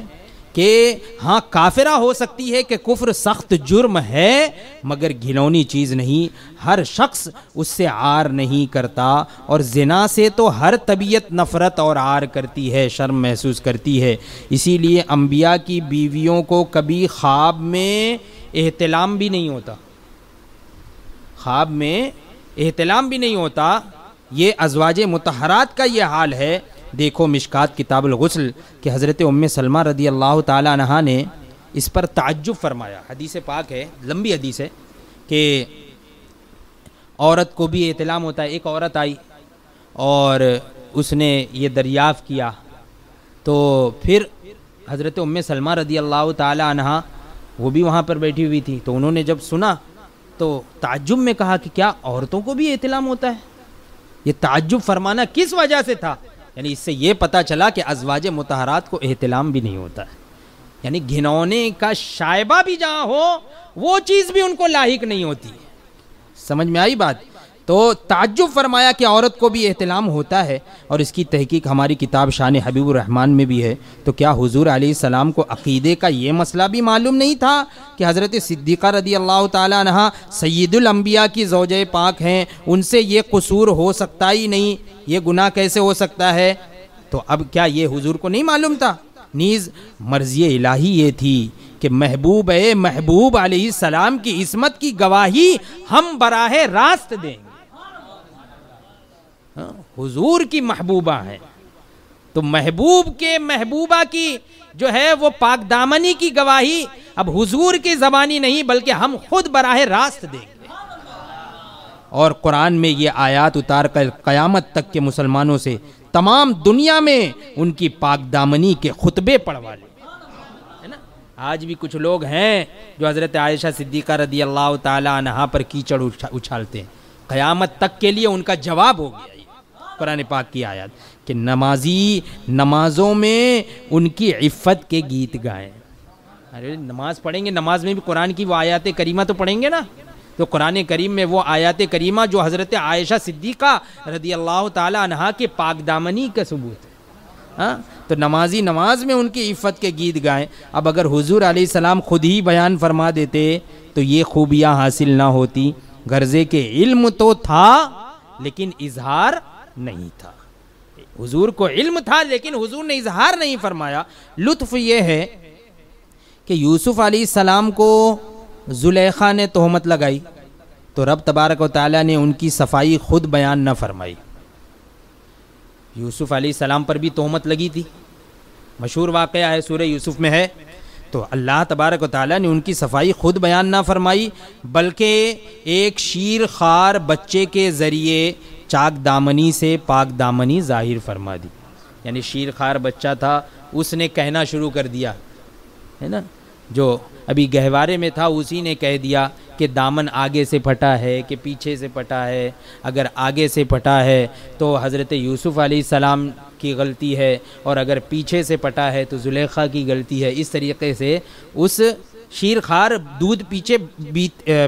کہ ہاں کافرہ ہو سکتی ہے کہ کفر سخت جرم ہے مگر گھنونی چیز نہیں، ہر شخص اس سے عار نہیں کرتا، اور زنا سے تو ہر طبیعت نفرت اور عار کرتی ہے، شرم محسوس کرتی ہے۔ اسی لیے انبیاء کی بیویوں کو کبھی خواب میں احتلام بھی نہیں ہوتا، خواب میں احتلام بھی نہیں ہوتا۔ یہ ازواج مطہرات کا یہ حال ہے۔ دیکھو مشکات کتاب الغسل کہ حضرت ام سلمہ رضی اللہ تعالی عنہا نے اس پر تعجب فرمایا، حدیث پاک ہے، لمبی حدیث ہے، کہ عورت کو بھی احتلام ہوتا ہے۔ ایک عورت آئی اور اس نے یہ دریافت کیا، تو پھر حضرت ام سلمہ رضی اللہ تعالی عنہا وہ بھی وہاں پر بیٹھی ہوئی تھی، تو انہوں نے جب سنا تو تعجب میں کہا کہ کیا عورتوں کو بھی احتلام ہوتا ہے؟ یہ تعجب فرمانا کس وجہ سے تھا؟ یعنی اس سے یہ پتہ چلا کہ ازواج مطہرات کو احتلام بھی نہیں ہوتا ہے، یعنی گھنونے کا شائبہ بھی جہاں ہو وہ چیز بھی ان کو لاحق نہیں ہوتی۔ سمجھ میں آئی بات؟ تو تعجب فرمایا کہ عورت کو بھی احتلام ہوتا ہے، اور اس کی تحقیق ہماری کتاب شان حبیب الرحمن میں بھی ہے۔ تو کیا حضور علیہ السلام کو عقیدے کا یہ مسئلہ بھی معلوم نہیں تھا کہ حضرت صدیقہ رضی اللہ تعالی عنہا سید الانبیاء کی زوجہ پاک ہیں، ان سے یہ قصور ہو سکتا ہی نہیں، یہ گناہ کیسے ہو سکتا ہے؟ تو اب کیا یہ حضور کو نہیں معلوم تھا؟ نیز مرضی الہی یہ تھی کہ محبوب علیہ السلام کی عصمت کی گواہی ہم براہ راست دیں گے۔ حضور کی محبوبہ ہیں تو محبوب کے محبوبہ کی جو ہے وہ پاک دامنی کی گواہی اب حضور کی زبانی نہیں بلکہ ہم خود براہ راست دیں گے۔ اور قرآن میں یہ آیات اتار کر قیامت تک کے مسلمانوں سے تمام دنیا میں ان کی پاک دامنی کے خطبے پڑھوا لیں۔ آج بھی کچھ لوگ ہیں جو حضرت عائشہ صدیقہ رضی اللہ تعالی عنہا پر کیچڑ اچھالتے ہیں، قیامت تک کے لیے ان کا جواب ہو گیا قرآن پاک کی آیات کہ نمازی نمازوں میں ان کی عفت کے گیت گائیں۔ ارے نماز پڑھیں گے، نماز میں بھی قرآن کی وہ آیات کریمہ تو پڑھیں گے نا، تو قرآن کریم میں وہ آیات کریمہ جو حضرت عائشہ صدیقہ رضی اللہ تعالی عنہا کے پاک دامنی کا ثبوت ہے۔ ہاں تو نمازی نماز میں ان کی عفت کے گیت گائیں۔ اب اگر حضور علیہ السلام خود ہی بیان فرما دیتے تو یہ خوبیاں حاصل نہ ہوتی۔ غرضے کے علم تو تھا لیکن اظہار نہیں تھا، حضور کو علم تھا لیکن حضور نے اظہار نہیں فرمایا۔ لطف یہ ہے کہ یوسف علیہ السلام کو زلیخا نے تہمت لگائی تو رب تبارک و تعالیٰ نے ان کی صفائی خود بیان نہ فرمائی۔ یوسف علیہ السلام پر بھی تہمت لگی تھی، مشہور واقعہ ہے، سورہ یوسف میں ہے، تو اللہ تبارک و تعالیٰ نے ان کی صفائی خود بیان نہ فرمائی بلکہ ایک شیر خوار بچے کے ذریعے چاک دامنی سے پاک دامنی ظاہر فرما دی۔ یعنی شیر خوار بچہ تھا، اس نے کہنا شروع کر دیا ہے نا، جو ابھی گہوارے میں تھا اسی نے کہہ دیا کہ دامن آگے سے پھٹا ہے کہ پیچھے سے پھٹا ہے. اگر آگے سے پھٹا ہے تو حضرت یوسف علیہ السلام کی غلطی ہے، اور اگر پیچھے سے پھٹا ہے تو زلیخا کی غلطی ہے. اس طریقے سے اس شیر خوار دودھ پیچھے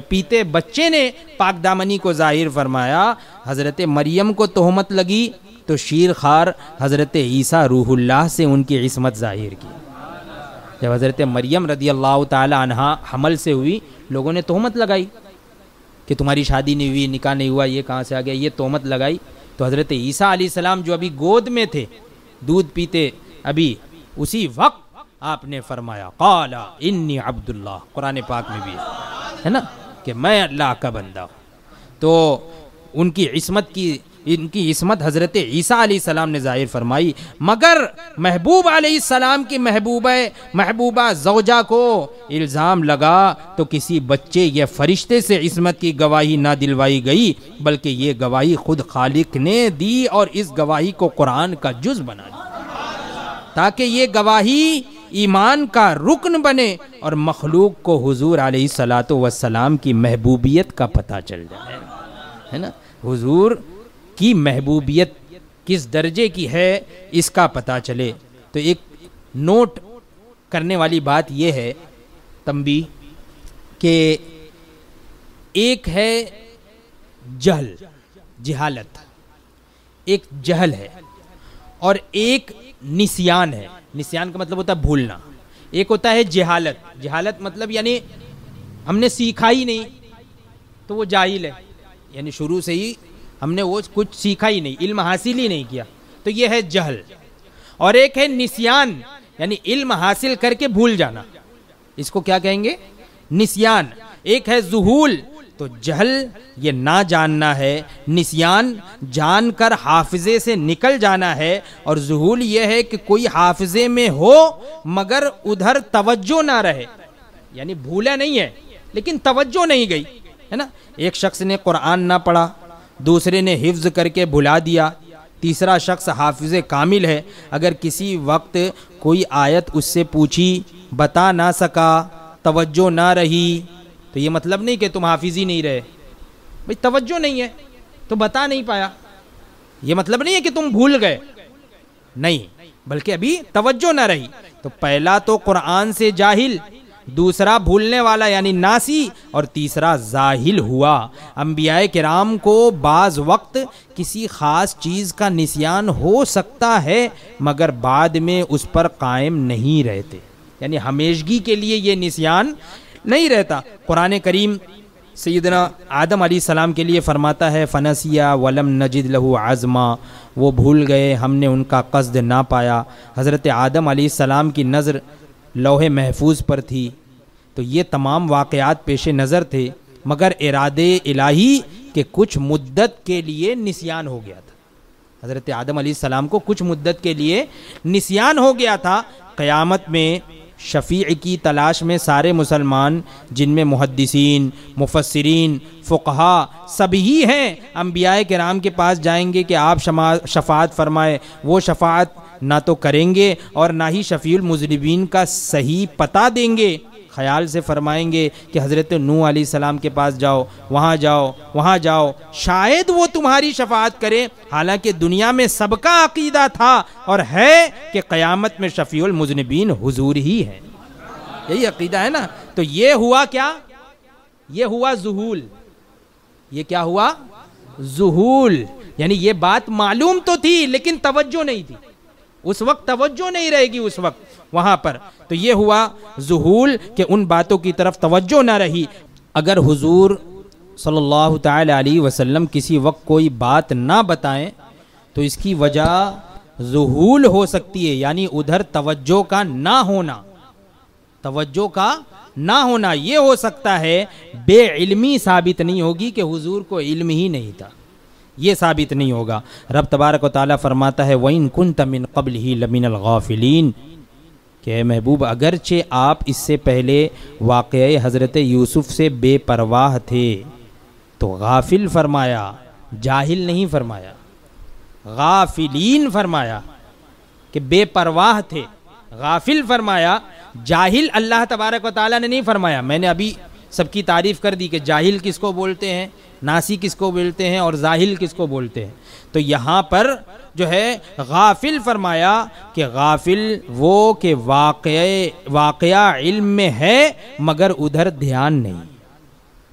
پیتے بچے نے پاک دامنی کو ظاہر فرمایا. حضرت مریم کو تہمت لگی تو شیر خوار حضرت عیسیٰ روح اللہ سے ان کی عصمت ظاہر کی. جب حضرت مریم رضی اللہ تعالی عنہا حمل سے ہوئی، لوگوں نے تہمت لگائی کہ تمہاری شادی نہیں ہوئی، نکاح نہیں ہوا، یہ کہاں سے آ گیا، یہ تہمت لگائی. تو حضرت عیسیٰ علیہ السلام جو ابھی گود میں تھے، دودھ پیتے، ابھی اسی وقت آپ نے فرمایا قال انی عبد اللہ. قرآن پاک میں بھی ہے نا کہ میں اللہ کا بندہ ہوں. تو ان کی عصمت حضرت عیسیٰ علیہ السلام نے ظاہر فرمائی. مگر محبوب علیہ السلام کی محبوبہ زوجہ کو الزام لگا تو کسی بچے یا فرشتے سے عصمت کی گواہی نہ دلوائی گئی، بلکہ یہ گواہی خود خالق نے دی، اور اس گواہی کو قرآن کا جز بنا دیا تاکہ یہ گواہی ایمان کا رکن بنے اور مخلوق کو حضور علیہ الصلاۃ والسلام کی محبوبیت کا پتہ چل جائے. ہے نا، حضور کی محبوبیت کس درجے کی ہے اس کا پتہ چلے. تو ایک نوٹ کرنے والی بات یہ ہے تنبیہ کہ ایک ہے جہالت، ایک جہل ہے، اور ایک نسیان ہے. نسیان کا مطلب ہوتا ہے بھولنا. ایک ہوتا ہے جہالت مطلب یعنی ہم نے سیکھا ہی نہیں تو وہ جاہل ہے، یعنی شروع سے ہی ہم نے وہ کچھ سیکھا ہی نہیں، علم حاصل ہی نہیں کیا، تو یہ ہے جہل. اور ایک ہے نسیان، یعنی علم حاصل کر کے بھول جانا، اس کو کیا کہیں گے؟ نسیان. ایک ہے ذہول، تو جہل یہ نہ جاننا ہے، نسیان جان کر حافظے سے نکل جانا ہے، اور ذہول یہ ہے کہ کوئی حافظے میں ہو مگر ادھر توجہ نہ رہے، یعنی بھولا نہیں ہے لیکن توجہ نہیں گئی. ہے نا، ایک شخص نے قرآن نہ پڑھا، دوسرے نے حفظ کر کے بھلا دیا، تیسرا شخص حافظ کامل ہے، اگر کسی وقت کوئی آیت اس سے پوچھی بتا نہ سکا، توجہ نہ رہی، تو یہ مطلب نہیں کہ تم حافظ ہی نہیں رہے. بھئی توجہ نہیں ہے تو بتا نہیں پایا، یہ مطلب نہیں ہے کہ تم بھول گئے، نہیں، بلکہ ابھی توجہ نہ رہی. تو پہلا تو قرآن سے جاہل، دوسرا بھولنے والا یعنی ناسی، اور تیسرا زاہل ہوا. انبیاء کرام کو بعض وقت کسی خاص چیز کا نسیان ہو سکتا ہے مگر بعد میں اس پر قائم نہیں رہتے، یعنی ہمیشگی کے لیے یہ نسیان نہیں رہتا. قرآن کریم سیدنا آدم علیہ السلام کے لیے فرماتا ہے فنسیا ولم نجد لہ عزما، وہ بھول گئے، ہم نے ان کا قصد نہ پایا. حضرت آدم علیہ السلام کی نظر لوح محفوظ پر تھی، تو یہ تمام واقعات پیش نظر تھے، مگر ارادے الہی کہ کچھ مدت کے لیے نسیان ہو گیا تھا. حضرت آدم علیہ السلام کو کچھ مدت کے لیے نسیان ہو گیا تھا. قیامت میں شفیع کی تلاش میں سارے مسلمان، جن میں محدثین، مفسرین، فقہا سب ہی ہیں، انبیاء کرام کے پاس جائیں گے کہ آپ شفاعت فرمائے. وہ شفاعت نہ تو کریں گے اور نہ ہی شفیع المذنبین کا صحیح پتہ دیں گے. خیال سے فرمائیں گے کہ حضرت نوح علیہ السلام کے پاس جاؤ، وہاں جاؤ، شاید وہ تمہاری شفاعت کرے. حالانکہ دنیا میں سب کا عقیدہ تھا اور ہے کہ قیامت میں شفیع المذنبین حضور ہی ہے، یہی عقیدہ ہے نا. تو یہ ہوا کیا؟ یہ ہوا ذہول. یہ کیا ہوا؟ ذہول، یعنی یہ بات معلوم تو تھی لیکن توجہ نہیں تھی، اس وقت توجہ نہیں رہے گی اس وقت وہاں پر. تو یہ ہوا ذہول کہ ان باتوں کی طرف توجہ نہ رہی. اگر حضور صلی اللہ تعالی علیہ وسلم کسی وقت کوئی بات نہ بتائیں تو اس کی وجہ ذہول ہو سکتی ہے، یعنی ادھر توجہ کا نہ ہونا، یہ ہو سکتا ہے. بے علمی ثابت نہیں ہوگی کہ حضور کو علم ہی نہیں تھا، یہ ثابت نہیں ہوگا. رب تبارک و تعالیٰ فرماتا ہے وَإِن كُنْتَ مِن قَبْلِهِ لَمِنَ الْغَافِلِينَ، کہ محبوب اگرچہ آپ اس سے پہلے واقعہ حضرت یوسف سے بے پرواہ تھے، تو غافل فرمایا، جاہل نہیں فرمایا، غافلین فرمایا کہ بے پرواہ تھے. غافل فرمایا جاہل اللہ تبارک و تعالیٰ نے نہیں فرمایا. میں نے ابھی سب کی تعریف کر دی کہ جاہل کس کو بولتے ہیں, ناسی کس کو بولتے ہیں اور زاہل کس کو بولتے ہیں. تو یہاں پر جو ہے غافل فرمایا کہ غافل وہ کہ واقعہ علم میں ہے مگر ادھر دھیان نہیں.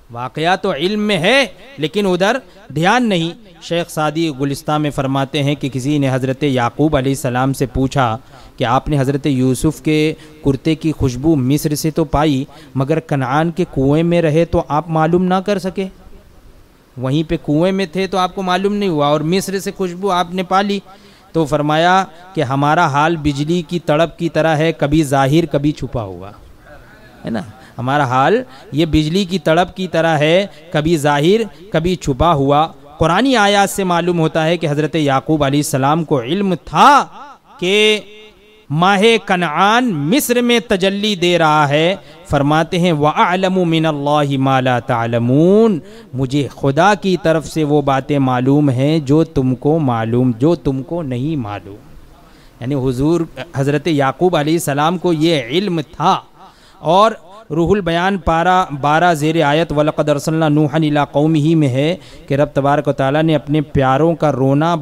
واقعہ تو علم میں ہے لیکن ادھر دھیان نہیں. شیخ سعدی گلستان میں فرماتے ہیں کہ کسی نے حضرت یعقوب علیہ السلام سے پوچھا کہ آپ نے حضرت یوسف کے کرتے کی خوشبو مصر سے تو پائی مگر کنعان کے کنویں میں رہے تو آپ معلوم نہ کر سکے؟ وہیں پہ کنویں میں تھے تو آپ کو معلوم نہیں ہوا اور مصر سے خوشبو آپ نے پا لی. تو فرمایا کہ ہمارا حال بجلی کی تڑپ کی طرح ہے, کبھی ظاہر کبھی چھپا ہوا ہے نا. ہمارا حال یہ بجلی کی تڑپ کی طرح ہے, کبھی ظاہر کبھی چھپا ہوا. قرآنی آیات سے معلوم ہوتا ہے کہ حضرت یعقوب علیہ السلام کو علم تھا کہ ماہ کنعان مصر میں تجلی دے رہا ہے. فرماتے ہیں وَأَعْلَمُ مِنَ اللَّهِ مَا لَا تَعْلَمُونَ, مجھے خدا کی طرف سے وہ باتیں معلوم ہیں جو تم کو نہیں معلوم. یعنی حضور حضرت یعقوب علیہ السلام کو یہ علم تھا. اور روح البیان پارہ 12 زیر آیت وَلَقَدْ أَرْسَلْنَا نُوحًا إِلَىٰ قَوْمِهِ میں ہے کہ رب تبارک و تعالیٰ نے اپنے پیاروں کا رونا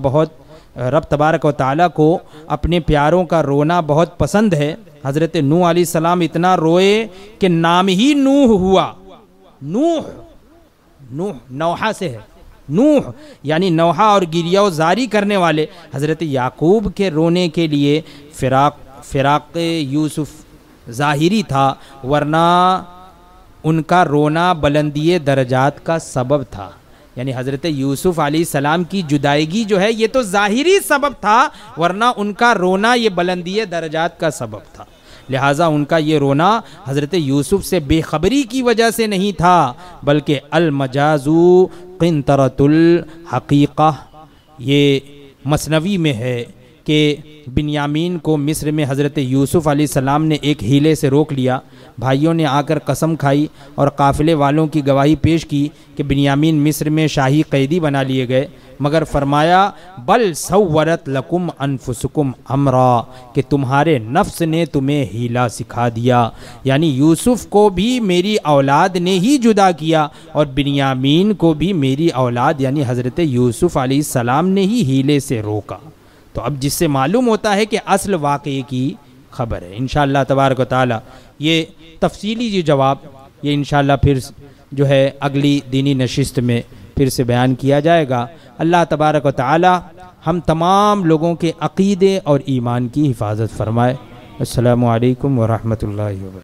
رب تبارک و تعالیٰ کو اپنے پیاروں کا رونا بہت پسند ہے. حضرت نوح علیہ السلام اتنا روئے کہ نام ہی نوح ہوا. نوح نوحہ سے ہے, نوح یعنی نوحہ اور گریہ و زاری کرنے والے. حضرت یعقوب کے رونے کے لیے فراق یوسف ظاہری تھا, ورنہ ان کا رونا بلندی درجات کا سبب تھا. یعنی حضرت یوسف علیہ السلام کی جدائیگی جو ہے یہ تو ظاہری سبب تھا, ورنہ ان کا رونا یہ بلندی درجات کا سبب تھا. لہٰذا ان کا یہ رونا حضرت یوسف سے بے خبری کی وجہ سے نہیں تھا, بلکہ المجاز قنطرۃ الحقیقہ. یہ مثنوی میں ہے کہ بنیامین کو مصر میں حضرت یوسف علیہ السلام نے ایک ہیلے سے روک لیا. بھائیوں نے آ کر قسم کھائی اور قافلے والوں کی گواہی پیش کی کہ بنیامین مصر میں شاہی قیدی بنا لیے گئے, مگر فرمایا بل سورت لکم انفسکم امرا, کہ تمہارے نفس نے تمہیں ہیلا سکھا دیا. یعنی یوسف کو بھی میری اولاد نے ہی جدا کیا اور بنیامین کو بھی میری اولاد یعنی حضرت یوسف علیہ السلام نے ہی ہیلے سے روکا. تو اب جس سے معلوم ہوتا ہے کہ اصل واقعے کی خبر ہے. انشاءاللہ تبارک و تعالی یہ تفصیلی جو جواب یہ انشاءاللہ پھر جو ہے اگلی دینی نشست میں پھر سے بیان کیا جائے گا. اللہ تبارک و تعالی ہم تمام لوگوں کے عقیدے اور ایمان کی حفاظت فرمائے. السلام علیکم ورحمۃ اللہ وبرکاتہ.